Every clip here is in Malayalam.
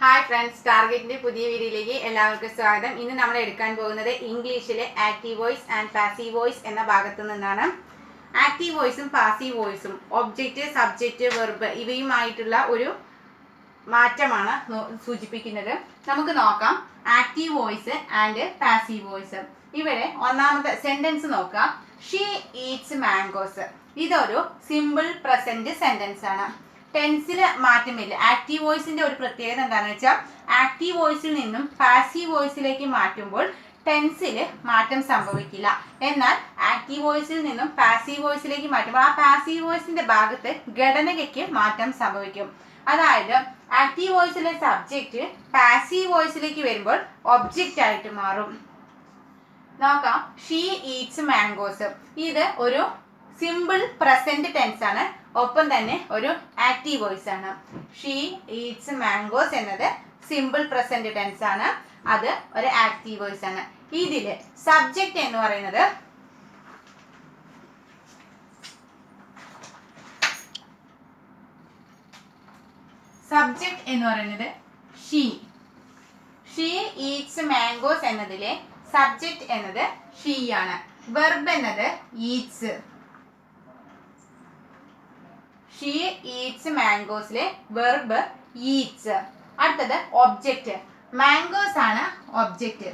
ഹായ് ഫ്രണ്ട്സ്, ടാർഗറ്റിന്റെ പുതിയ വീഡിയോയിലേക്ക് എല്ലാവർക്കും സ്വാഗതം. ഇന്ന് നമ്മൾ എടുക്കാൻ പോകുന്നത് ഇംഗ്ലീഷിലെ active voice and passive voice എന്ന ഭാഗത്തു നിന്നാണ്. ആക്റ്റീവ് വോയിസും പാസീവ് വോയിസും ഒബ്ജക്റ്റ്, സബ്ജക്റ്റ്, വെർബ് ഇവയുമായിട്ടുള്ള ഒരു മാറ്റമാണ് സൂചിപ്പിക്കുന്നത്. നമുക്ക് നോക്കാം active voice and passive voice. ഇവിടെ ഒന്നാമത്തെ സെന്റൻസ് നോക്കാം. She eats mangoes. ഇതൊരു സിമ്പിൾ പ്രസന്റ് സെന്റൻസ് ആണ്. ടെൻസിൽ മാറ്റമില്ല. ആക്റ്റീവ് വോയിസിന്റെ ഒരു പ്രത്യേകത എന്താണെന്ന് വെച്ചാൽ ആക്റ്റീവ് വോയിസിൽ നിന്നും പാസീവ് വോയിസിലേക്ക് മാറ്റുമ്പോൾ ടെൻസിൽ മാറ്റം സംഭവിക്കില്ല. എന്നാൽ ആക്റ്റീവ് വോയിസിൽ നിന്നും പാസീവ് വോയിസിലേക്ക് മാറ്റുമ്പോൾ ആ പാസീവ് വോയിസിന്റെ ഭാഗത്ത് ഘടനയ്ക്ക് മാറ്റം സംഭവിക്കും. അതായത് ആക്റ്റീവ് വോയിസിലെ സബ്ജക്റ്റ് പാസീവ് വോയിസിലേക്ക് വരുമ്പോൾ ഒബ്ജക്റ്റ് ആയിട്ട് മാറും. നോക്കാം. She eats mangoes. ഇത് ഒരു സിമ്പിൾ പ്രസന്റ് ടെൻസ് ആണ്. ഒപ്പം തന്നെ ഒരു ആക്റ്റീവ് വോയിസ് ആണ്. ഷീ ഈറ്റ്സ് മാംഗോസ് എന്നത് സിമ്പിൾ പ്രസന്റ് ടെൻസ് ആണ്. അത് ഒരു ആക്റ്റീവ് വോയിസ് ആണ്. ഇതില് സബ്ജക്റ്റ് എന്ന് പറയുന്നത് ഷീ. ഷീ ഈറ്റ്സ് മാംഗോസ് എന്നതിലെ സബ്ജക്റ്റ് എന്നത് ഷീ ആണ്. വെർബ് എന്നത് ഈറ്റ്സ്. ഷീ ഈറ്റ്സ് മാംഗോസിലെ വെർബ് ഈറ്റ്സ്. അടുത്തത് ഒബ്ജക്റ്റ്. മാംഗോസ് ആണ് ഒബ്ജക്റ്റ്.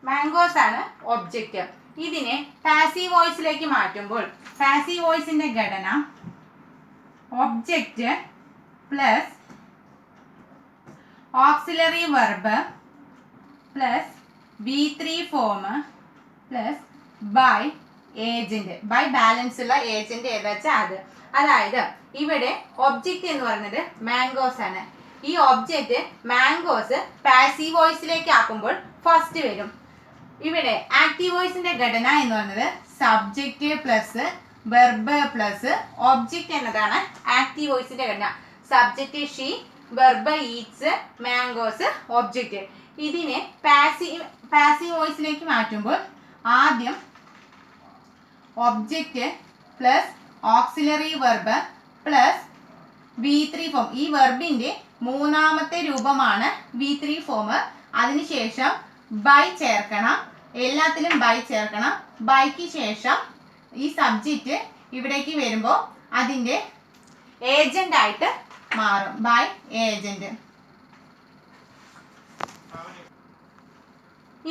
മാംഗോസ് ആണ് ഒബ്ജക്റ്റ്. ഇതിനെ പാസീവ് വോയിസിലേക്ക് മാറ്റുമ്പോൾ പാസീവ് വോയിസിന്റെ ഘടന object plus auxiliary verb plus V3 form plus by agent. By balance ഉള്ള ഏജന്റ് ഏതാ വെച്ചാൽ അത്. അതായത് ഇവിടെ ഒബ്ജക്റ്റ് എന്ന് പറയുന്നത് മാംഗോസ് ആണ്. ഈ ഒബ്ജക്റ്റ് മാംഗോസ് പാസീവ് വോയിസിലേക്ക് ആക്കുമ്പോൾ ഫസ്റ്റ് വരും. ഇവിടെ ആക്റ്റീവ് വോയിസിന്റെ ഘടന എന്ന് പറയുന്നത് subject plus verb plus object എന്നതാണ് ആക്റ്റീവ് വോയിസിന്റെ ഘടന. Subject she, verb Eats, mangoes, object. ഇതിനെ പാസീവ് വോയിസിലേക്ക് മാറ്റുമ്പോൾ ആദ്യം object plus auxiliary verb plus V3 form. ഈ വെർബിന്റെ മൂന്നാമത്തെ രൂപമാണ് V3 ഫോം. അതിനുശേഷം ബൈ ചേർക്കണം. എല്ലാത്തിലും ബൈ ചേർക്കണം. ബൈക്ക് ശേഷം ഈ സബ്ജക്റ്റ് ഇവിടേക്ക് വരുമ്പോൾ അതിന്റെ ഏജന്റ് ആയിട്ട് മാറും. By agent.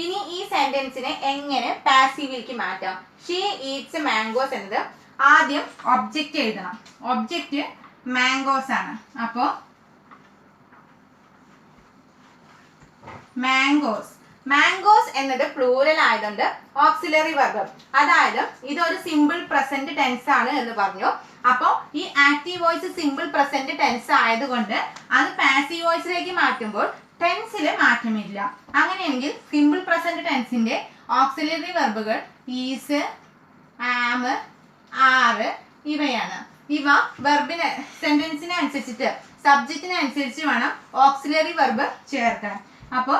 ഇനി ഈ സെന്റൻസിനെ എങ്ങനെ പാസീവിലേക്ക് മാറ്റാം? ഷീ ഈറ്റ്സ് മാംഗോസ് എന്നത് ആദ്യം ഒബ്ജക്റ്റ് എഴുതണം. ഒബ്ജക്റ്റ് മാംഗോസ് ആണ്. അപ്പോ മാംഗോസ്. മാംഗോസ് എന്നത് പ്ലൂറൽ ആയതുകൊണ്ട് ഓക്സിലറി വെർബ്. അതായത് ഇതൊരു സിമ്പിൾ പ്രസന്റ് ടെൻസ് ആണ് എന്ന് പറഞ്ഞു. അപ്പോൾ ഈ active voice simple present tense ആയതുകൊണ്ട് അത് പാസീവ് വോയിസിലേക്ക് മാറ്റുമ്പോൾ ടെൻസിൽ മാറ്റമില്ല. അങ്ങനെയെങ്കിൽ സിമ്പിൾ പ്രസന്റ് ടെൻസിന്റെ ഓക്സിലറി വെർബുകൾ ഈസ്, ആം, ആർ ഇവയാണ്. ഇവ വെർബിന് സെന്റൻസിനെ അനുസരിച്ചിട്ട് സബ്ജക്റ്റിനെ അനുസരിച്ച് വേണം ഓക്സിലറി വെർബ് ചേർക്കാൻ. അപ്പോൾ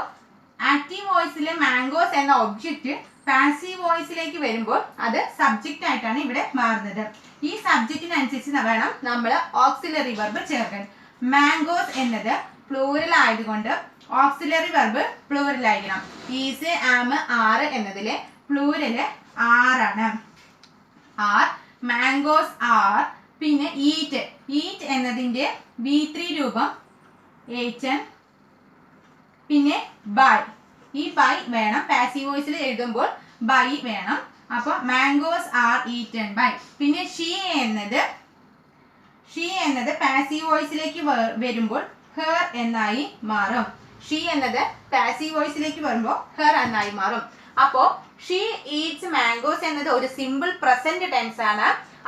ആക്റ്റീവ് വോയിസിലെ മാംഗോസ് എന്ന ഒബ്ജക്റ്റ് പാസീവ് വോയിസിലേക്ക് വരുമ്പോൾ അത് സബ്ജക്റ്റ് ആയിട്ടാണ് ഇവിടെ മാറുന്നത്. ഈ സബ്ജക്റ്റിനനുസരിച്ച് വേണം നമ്മൾ ഓക്സിലറി വെർബ് ചേർക്കാൻ. മാംഗോസ് എന്നത് പ്ലൂറൽ ആയതുകൊണ്ട് ഓക്സിലറി വെർബ് പ്ലൂറൽ ആയിരിക്കണം. ഈസ്, ആം, ആർ എന്നതിലെ പ്ലൂറല് ആറാണ്. ആർ. Mangoes are. പിന്നെ ഈറ്റ്. ഈറ്റ് എന്നതിന്റെ V3 രൂപം ഏച്ചൻ. പിന്നെ ബൈ. ഈ ബൈ വേണം. പാസീവ് വോയിസിൽ എഴുതുമ്പോൾ ബൈ വേണം. അപ്പോൾ മാംഗോസ് ആർ ഈറ്റൻ ബൈ. പിന്നെ ഷീ എന്നത് പാസീവ് വോയിസിലേക്ക് വരുമ്പോൾ ഹെർ എന്നായി മാറും. ഷീ എന്നത് പാസീവ് വോയിസിലേക്ക് വരുമ്പോൾ ഹെർ എന്നായി മാറും. അപ്പോൾ ഷീ ഈറ്റ്സ് മാംഗോസ് എന്നത് ഒരു സിമ്പിൾ പ്രസന്റ് ടെൻസ് ആണ്.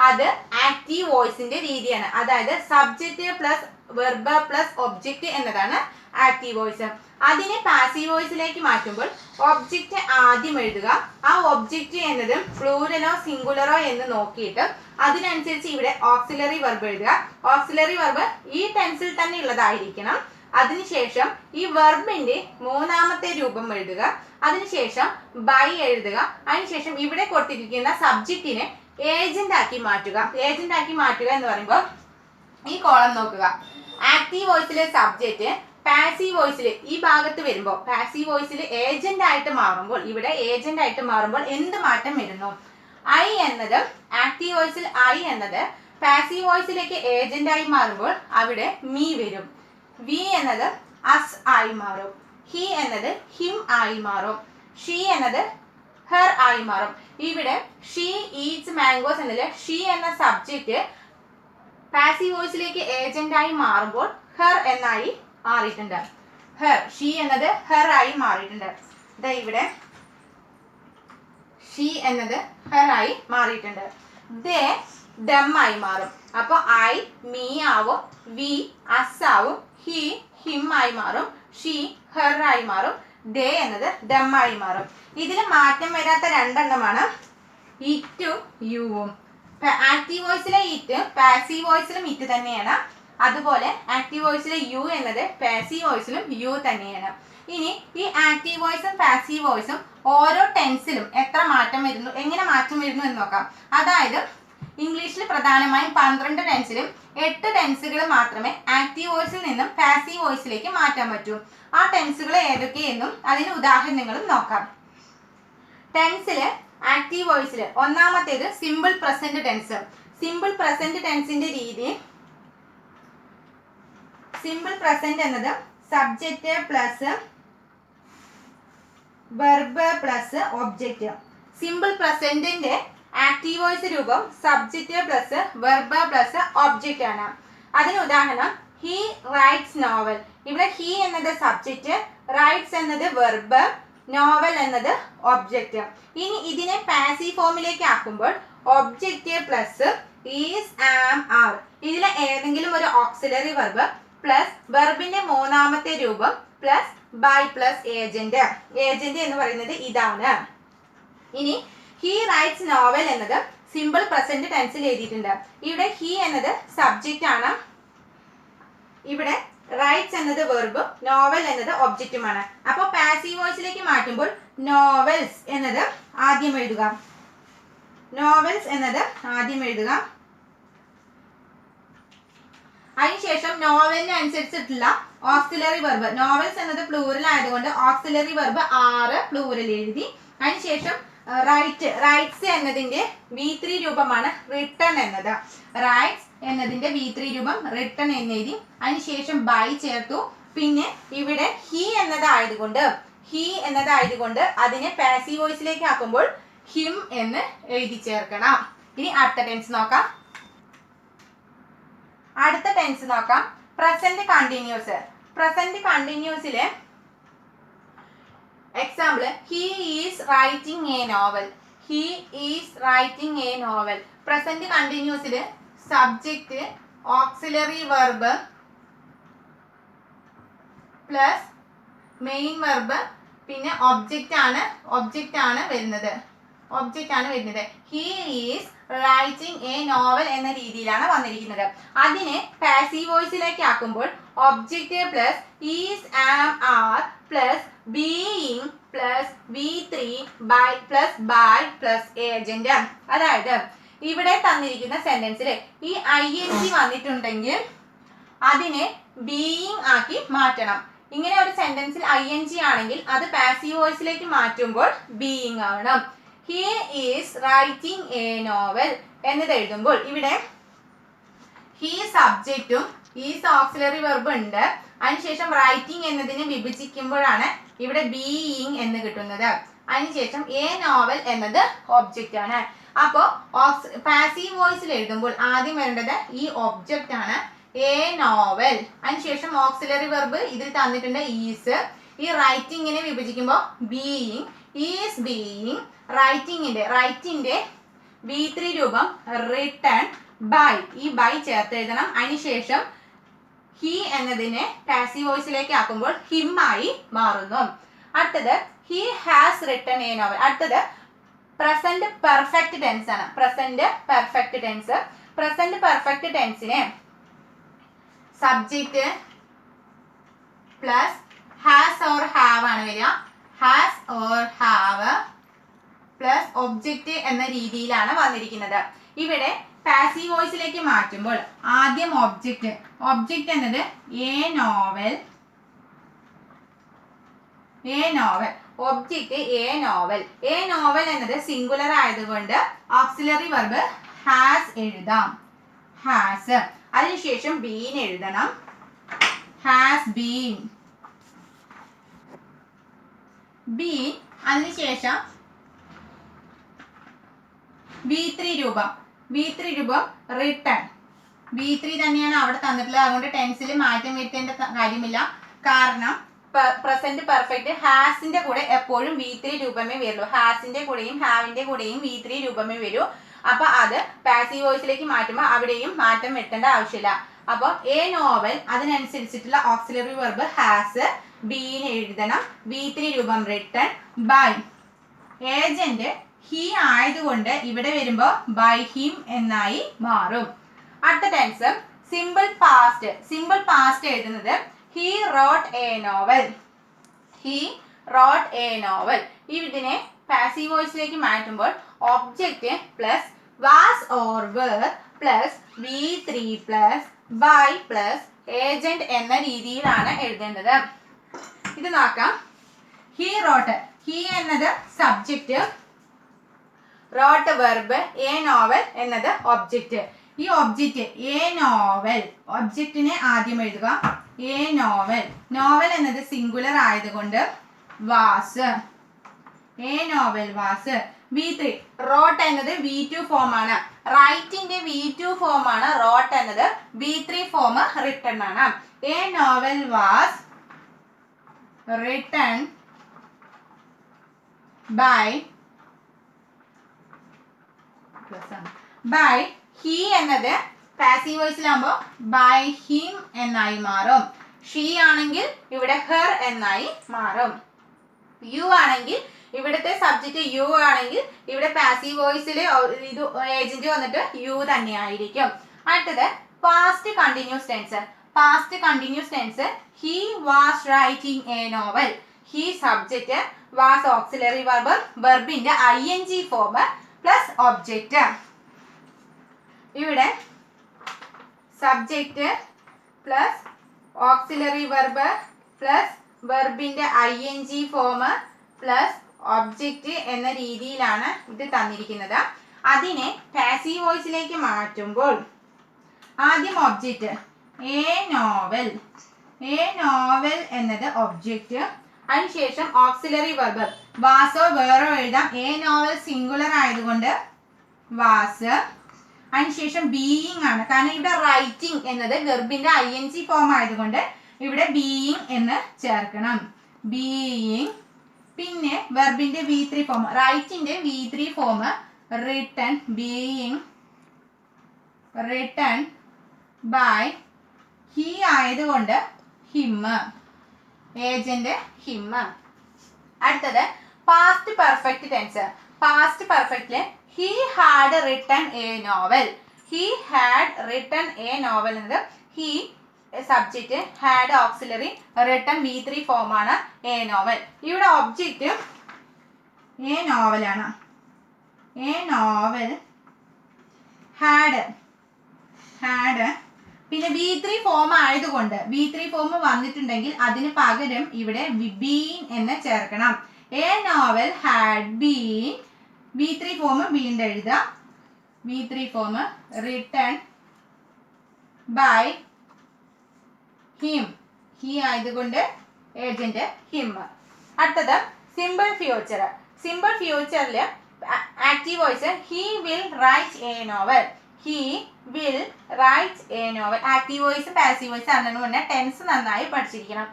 അത് ആക്റ്റീവ് വോയിസിന്റെ രീതിയാണ്. അതായത് subject plus verb plus object എന്നതാണ് ആക്റ്റീവ് വോയിസ്. അതിനെ പാസീവ് വോയിസിലേക്ക് മാറ്റുമ്പോൾ ഒബ്ജക്റ്റ് ആദ്യം എഴുതുക. ആ ഒബ്ജക്റ്റ് എന്നത് പ്ലൂറലോ സിംഗുലറോ എന്ന് നോക്കിയിട്ട് അതിനനുസരിച്ച് ഇവിടെ ഓക്സിലറി വെർബ് എഴുതുക. ഓക്സിലറി വെർബ് ഈ ടെൻസിൽ തന്നെ ഉള്ളതായിരിക്കണം. അതിനുശേഷം ഈ വെർബിന്റെ മൂന്നാമത്തെ രൂപം എഴുതുക. അതിനുശേഷം ബൈ എഴുതുക. അതിനുശേഷം ഇവിടെ കൊടുത്തിരിക്കുന്ന സബ്ജക്റ്റിനെ ഏജന്റ് ആക്കി മാറ്റുക. ഏജന്റ് ആക്കി മാറ്റുക എന്ന് പറയുമ്പോൾ ഈ കോളം നോക്കുക. ആക്റ്റീവ് വോയിസിലെ സബ്ജക്റ്റ് പാസീവ് വോയിസിൽ ഈ ഭാഗത്ത് വരുമ്പോൾ, പാസീവ് വോയിസിൽ ഏജന്റ് ആയിട്ട് മാറുമ്പോൾ, ഇവിടെ ഏജന്റ് ആയിട്ട് മാറുമ്പോൾ എന്ത് മാറ്റം വരുന്നു? ഐ എന്നത് ആക്റ്റീവ് വോയിസിൽ ഐ എന്നത് പാസീവ് വോയിസിലേക്ക് ഏജന്റ് ആയി മാറുമ്പോൾ അവിടെ മീ വരും. വി എന്നത് അസ് ആയി മാറും. ഹി എന്നത് ഹിം ആയി മാറും. ഷീ എന്നത് ഹെർ ആയി മാറും. ഇവിടെ ഷീ ഈറ്റ്സ് മാംഗോസ് എന്നതിൽ ഷീ എന്ന സബ്ജക്റ്റ് പാസീവ് വോയിസിലേക്ക് ഏജന്റ് ആയി മാറുമ്പോൾ ഹെർ എന്നായി മാറിയിട്ടുണ്ട്. ഹെർ, ഷീ എന്നത് ഹെർ ആയി മാറിയിട്ടുണ്ട്. ഇതാ ഇവിടെ ഷീ എന്നത് ഹെർ ആയി മാറിയിട്ടുണ്ട്. ദേ ദം ആയി മാറും. അപ്പോൾ ഐ മീ ആവും, വി അസ് ആവും, ഹി ഹിം ആയി മാറും, ഷീ ഹെർ ആയി മാറും, ദേ എന്നത് ദം ആയി മാറും. ഇതിൽ മാറ്റം വരാത്ത രണ്ടെണ്ണമാണ് ഇറ്റും യുവും. ആക്റ്റീവ് വോയിസിലെ ഇറ്റ് പാസീവ് വോയിസിലും ഇറ്റ് തന്നെയാണ്. അതുപോലെ ആക്റ്റീവ് വോയിസിലെ യു എന്നത് പാസീവ് വോയിസിലും യു തന്നെയാണ്. ഇനി ഈ ആക്റ്റീവ് വോയിസും പാസീവ് വോയിസും ഓരോ ടെൻസിലും എത്ര മാറ്റം വരുന്നു, എങ്ങനെ മാറ്റം വരുന്നു എന്ന് നോക്കാം. അതായത് ഇംഗ്ലീഷിൽ പ്രധാനമായും 12 ടെൻസിലും 8 ടെൻസുകൾ മാത്രമേ ആക്റ്റീവ് വോയിസിൽ നിന്നും പാസീവ് വോയിസിലേക്ക് മാറ്റാൻ പറ്റൂ. ആ ടെൻസുകൾ ഏതൊക്കെയെന്നും അതിന് ഉദാഹരണങ്ങളും നോക്കാം. ടെൻസില് ആക്റ്റീവ് വോയിസിൽ ഒന്നാമത്തേത് simple present tense. Simple present ടെൻസിന്റെ രീതി, സിമ്പിൾ പ്രസന്റ് എന്നത് subject plus verb plus object. Simple പ്രസന്റിന്റെ ആക്റ്റീവ് വോയിസ് രൂപം subject plus verb plus object ആണ്. അതിന് ഉദാഹരണം ഹി റൈറ്റ്സ് നോവൽ. ഇവിടെ ഹി എന്നത് സബ്ജക്റ്റ്, റൈറ്റ്സ് എന്നത് വെർബ്, നോവൽ എന്നത് ഒബ്ജക്റ്റ്. ഇനി ഇതിനെ പാസീവ് ഫോമിലേക്ക് ആക്കുമ്പോൾ object plus is am are, ഇതിലെ ഏതെങ്കിലും ഒരു ഓക്സിലറി വെർബ് പ്ലസ് വെർബിന്റെ മൂന്നാമത്തെ രൂപം plus by plus agent. Agent എന്ന് പറയുന്നത് ഇതാണ്. ഇനി ഹി റൈറ്റ്സ് നോവൽ എന്നത് സിമ്പിൾ പ്രസന്റ് ടെൻസിൽ എഴുതിയിട്ടുണ്ട്. ഇവിടെ ഹി എന്നത് സബ്ജക്റ്റ് ആണ്, ഇവിടെ റൈറ്റ്സ് എന്നത് വെർബും നോവൽ എന്നത് ഒബ്ജക്റ്റുമാണ്. അപ്പോൾ പാസീവ് വോയിസിലേക്ക് മാറ്റുമ്പോൾ നോവൽസ് എന്നത് ആദ്യം എഴുതുക. നോവൽസ് എന്നത് ആദ്യം എഴുതുക. അതിനുശേഷം നോവലിന് അനുസരിച്ചിട്ടുള്ള ഓക്സിലറി വെർബ്, നോവൽസ് എന്നത് പ്ലൂറൽ ആയതുകൊണ്ട് ഓക്സിലറി വെർബ് 6 പ്ലൂറൽ എഴുതി. അതിനുശേഷം റൈറ്റ്സ് എന്നതിന്റെ V3 രൂപമാണ് റിട്ടൺ എന്നത്. റൈറ്റ്സ് എന്നതിന്റെ V3 രൂപം റിട്ടൺ എന്നെഴുതി. അതിനുശേഷം ബൈ ചേർത്തു. പിന്നെ ഇവിടെ ഹി എന്നതായതുകൊണ്ട് അതിനെ പാസീവ് വോയിസിലേക്ക് ആക്കുമ്പോൾ ഹിം എന്ന് എഴുതി ചേർക്കണം. ഇനി അടുത്ത ടെൻസ് നോക്കാം. Present continuous. പ്രസന്റ് കണ്ടിന്യൂസിലെ example he is writing a novel. He is writing a novel. Present കണ്ടിന്യൂസിൽ subject auxiliary verb plus main verb പിന്നെ ഒബ്ജക്റ്റ് ആണ് വരുന്നത്. He is writing a novel എന്ന രീതിയിലാണ് വന്നിരിക്കുന്നത്. അതിനെ പാസീവ് വോയിസിലേക്ക് ആക്കുമ്പോൾ object plus is am are plus being plus V3 by plus agent. അതായത് ഇവിടെ തന്നിരിക്കുന്ന സെന്റൻസിൽ ഈ ING വന്നിട്ടുണ്ടെങ്കിൽ അതിനെ ബീയിങ് ആക്കി മാറ്റണം. ഇങ്ങനെ ഒരു സെന്റൻസിൽ ING ആണെങ്കിൽ അത് പാസീവ് വോയിസിലേക്ക് മാറ്റുമ്പോൾ ബീയിങ് ആവണം. He is writing a novel എന്നത് എഴുതുമ്പോൾ ഇവിടെ ഹി സബ്ജക്റ്റും ഈസ് ഓക്സിലറി വെർബ് ഉണ്ട്. അതിനുശേഷം റൈറ്റിംഗ് എന്നതിനെ വിഭജിക്കുമ്പോഴാണ് ഇവിടെ ബീയിങ് എന്ന് കിട്ടുന്നത്. അതിനുശേഷം എ നോവൽ എന്നത് ഒബ്ജക്റ്റ് ആണ്. അപ്പോൾ പാസീവ് വോയിസിൽ എഴുതുമ്പോൾ ആദ്യം വരേണ്ടത് ഈ ഒബ്ജക്റ്റ് ആണ്, എ നോവൽ. അതിനുശേഷം ഓക്സിലറി വെർബ് ഇതിൽ തന്നിട്ടുണ്ട് ഈസ്. ഈ റൈറ്റിങ്ങിനെ വിഭജിക്കുമ്പോൾ ബീയിങ്, ഈസ് ബീയിങ്. റൈറ്റിന്റെ V3 രൂപം റിട്ടൺ ബൈ, ഈ ബൈ ചേർത്ത് എഴുതണം. അതിനുശേഷം ഹി എന്നതിനെ പാസീവ് വോയിസിലേക്ക് ആക്കുമ്പോൾ ഹിം ആയി മാറുന്നു. അടുത്തത് he has written a novel. അടുത്തത് പ്രസന്റ് പെർഫെക്റ്റ് ടെൻസ് ആണ്. പ്രസന്റ് പെർഫെക്റ്റ് ടെൻസിനെ subject plus has or have ആണ് വരിക. Has or have plus object എന്ന രീതിയിലാണ് വന്നിരിക്കുന്നത്. ഇവിടെ പാസീവ് വോയിസിലേക്ക് മാറ്റുമ്പോൾ ആദ്യം ഒബ്ജക്റ്റ് എന്നത് a novel object a novel എന്നത് സിംഗുലർ ആയതുകൊണ്ട് ഓക്സിലറി വെർബ് ഹാസ് എഴുതാം. ഹാസ്. അതിനുശേഷം ബീൻ എഴുതണം. Has been. അതിനുശേഷം V3 രൂപം റിട്ടൺ. V3 തന്നെയാണ് അവിടെ തന്നിട്ടുള്ളത്. അതുകൊണ്ട് ടെൻസിൽ മാറ്റം വരുത്തേണ്ട കാര്യമില്ല. കാരണം പ്രസന്റ് പെർഫെക്റ്റ് ഹാസിന്റെ കൂടെ എപ്പോഴും V3 രൂപമേ വരുള്ളൂ. ഹാസിന്റെ കൂടെയും ഹാവിന്റെ കൂടെയും V3 രൂപമേ വരൂ. അപ്പൊ അത് പാസീവ് വോയിസിലേക്ക് മാറ്റുമ്പോൾ അവിടെയും മാറ്റം വരുത്തേണ്ട ആവശ്യമില്ല. അപ്പോൾ എ നോവൽ അതിനനുസരിച്ചിട്ടുള്ള ഓക്സിലറി വെർബ് ഹാസ്. ബീൻ എഴുതണം. V3 രൂപം റിട്ടൺ. ബൈ. ഏജന്റ് ഹി ആയതുകൊണ്ട് ഇവിടെ വരുമ്പോൾ ബൈ ഹിം എന്നായി മാറും. അടുത്ത ടെൻസ് സിമ്പിൾ പാസ്റ്റ് എഴുതുന്നത് ഹി റോട്ട് എ നോവൽ. ഇതിനെ പാസീവ് വോയിസിലേക്ക് മാറ്റുമ്പോൾ object plus was or were plus V3 plus by plus agent എന്ന രീതിയിലാണ് എഴുതേണ്ടത്. ഇത് നോക്കാം. ഹി എന്നത് subject, wrote verb, a novel എന്നത് ഒബ്ജക്റ്റ്. ഈ ഒബ്ജക്റ്റ് എ നോവൽ ഒബ്ജക്റ്റിനെ ആദ്യം എഴുതുക. എ നോവൽ എന്നത് സിംഗുലർ ആയതുകൊണ്ട് was. A novel was. V3 wrote എന്നത് V2 ഫോം ആണ്. റൈറ്റിന്റെ V2 ഫോം ആണ് റോട്ട് എന്നത്. V3 ഫോം റിട്ടൺ ആണ്. A novel was written by he എന്നത് പാസീവ് വോയിസിലാകുമ്പോൾ ബൈ ഹിം എന്നായി മാറും. ഷീ ആണെങ്കിൽ ഇവിടെ ഹെർ എന്നായി മാറും. യു ആണെങ്കിൽ ഇവിടുത്തെ സബ്ജക്റ്റ് യു ആണെങ്കിൽ ഇവിടെ പാസീവ് വോയിസിൽ ഇത് ഏജന്റ് വന്നിട്ട് യു തന്നെയായിരിക്കും. അടുത്തത് past continuous tense he was writing a novel. He subject, was auxiliary verb, വെർബിന്റെ ing ഫോം പ്ലസ് ഒബ്ജക്റ്റ്. ഇവിടെ subject plus auxiliary verb plus വെർബിന്റെ ing ഫോം പ്ലസ് ഒബ്ജക്റ്റ് എന്ന രീതിയിലാണ് ഇത് തന്നിരിക്കുന്നത്. അതിനെ പാസീവ് വോയിസിലേക്ക് മാറ്റുമ്പോൾ ആദ്യം ഒബ്ജക്റ്റ് എ നോവൽ എന്നത് ഒബ്ജക്റ്റ്. അതിനുശേഷം ഓക്സിലറി വെർബ് വാസോ വേറോ എഴുതാം. എ നോവൽ സിംഗുലർ ആയതുകൊണ്ട് വാസ്. അതിനുശേഷം ബീയിങ് ആണ്. കാരണം ഇവിടെ റൈറ്റിംഗ് എന്നത് വെർബിന്റെ ing ഫോം ആയതുകൊണ്ട് ഇവിടെ ബീയിങ് എന്ന് ചേർക്കണം. ബീയിങ്. പിന്നെ വെർബിന്റെ V3 ഫോം, റൈറ്റിന്റെ V3 form written. Being written by he ആയതുകൊണ്ട് ഹിം. Agent him. അടുത്തത് പാസ്റ്റ് പെർഫെക്റ്റ് ടെൻസ്. പാസ്റ്റ് പെർഫെക്റ്റില് he had written a novel. എന്നത് he subject, had auxiliary, written V3 form ആണ് എ നോവൽ. ഇവിടെ ഒബ്ജക്റ്റ് എ നോവലാണ്. A novel had. പിന്നെ V3 ഫോം ആയതുകൊണ്ട് V3 ഫോം വന്നിട്ടുണ്ടെങ്കിൽ അതിന് പകരം ഇവിടെ ബീൻ എന്ന് ചേർക്കണം. A novel had been. V3 form വീണ്ടും എഴുതാം. V3 form written by him. He ആയതുകൊണ്ട് ഏജന്റ് ഹിം. അടുത്തത് സിമ്പിൾ ഫ്യൂച്ചറിൽ active voice he will write a novel. Active voice passive voice ആണെന്ന് പറഞ്ഞാൽ ടെൻസ് നന്നായി പഠിച്ചിരിക്കണം.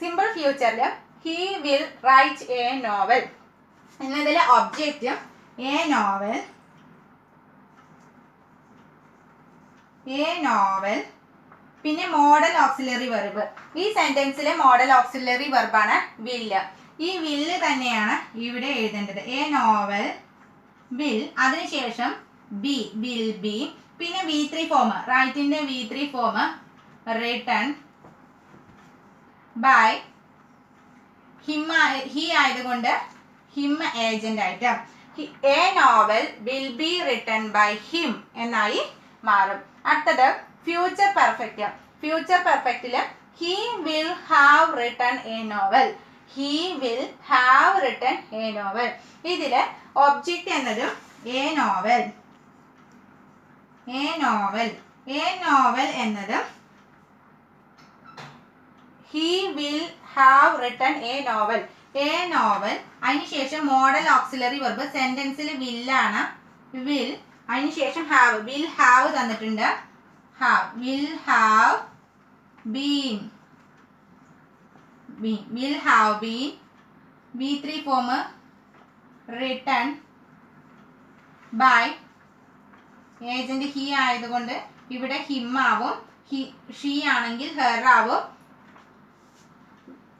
സിമ്പിൾ ഫ്യൂച്ചറിൽ he will write a novel എന്നതിലെ ഒബ്ജക്റ്റ് എ നോവൽ പിന്നെ മോഡൽ ഓക്സിലറി വെർബ്. ഈ സെന്റൻസിലെ മോഡൽ ഓക്സിലറി വെർബാണ് വില്ല്. ഈ വില്ല് തന്നെയാണ് ഇവിടെ എഴുതേണ്ടത്. A novel will. അതിനുശേഷം ബി, വിൽ ബി. പിന്നെ V3 ഫോം, റൈറ്റിന്റെ V3 form written by him. He ആയതുകൊണ്ട് ഹിം ഏജന്റ് ആയിട്ട്. A novel will be written by him എന്നായി മാറും. അടുത്തത് ഫ്യൂച്ചർ പെർഫെക്റ്റ്. ഫ്യൂച്ചർ പെർഫെക്റ്റില് he will have written a novel. He will have written a novel. ഇതില് ഒബ്ജക്റ്റ് എന്നതും a novel. A novel. A novel എന്നത് he will have written a novel. A novel. അതിനുശേഷം മോഡൽ ഓക്സിലറി വെർബ് സെന്റൻസിൽ വില്ലാണ്. വിൽ. അതിനുശേഷം ഹാവ്. വിൽ ഹാവ് തന്നിട്ടുണ്ട്. Have. Will have been. Will have been. V3 form written by. Agent he ആയതുകൊണ്ട് ഇവിടെ ഹിം ആവും. ഷീ ആണെങ്കിൽ ഹെർ ആവും.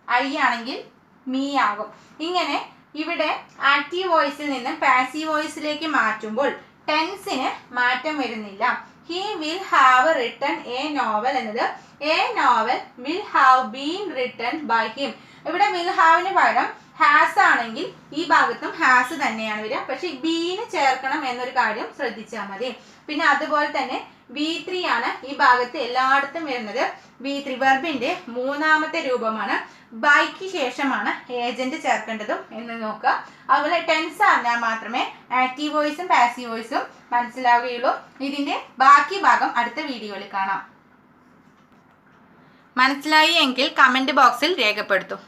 ഐ ആണെങ്കിൽ മീ ആകും. ഇങ്ങനെ ഇവിടെ ആക്റ്റീവ് വോയിസിൽ നിന്ന് പാസീവ് വോയിസിലേക്ക് മാറ്റുമ്പോൾ ടെൻസിന് മാറ്റം വരുന്നില്ല. He will have written a novel എന്നത് a novel will have been written by him. ഇവിടെ വിൽ ഹാവിന് പകരം ഹാസ് ആണെങ്കിൽ ഈ ഭാഗത്തും ഹാസ് തന്നെയാണ് വരിക. പക്ഷെ ബീന് ചേർക്കണം എന്നൊരു കാര്യം ശ്രദ്ധിച്ചാൽ മതി. പിന്നെ അതുപോലെ തന്നെ V3 ആണ് ഈ ഭാഗത്ത് എല്ലായിടത്തും വരുന്നത്. V3 വെർബിന്റെ മൂന്നാമത്തെ രൂപമാണ്. ബൈക്ക് ശേഷമാണ് ഏജന്റ് ചേർക്കേണ്ടതും എന്ന് നോക്കുക. അതുപോലെ ടെൻസ് അറിഞ്ഞാൽ മാത്രമേ ആക്റ്റീവ് വോയിസും പാസീവ് വോയിസും മനസ്സിലാവുകയുള്ളൂ. ഇതിന്റെ ബാക്കി ഭാഗം അടുത്ത വീഡിയോയിൽ കാണാം. മനസ്സിലായി എങ്കിൽ കമന്റ് ബോക്സിൽ രേഖപ്പെടുത്തും.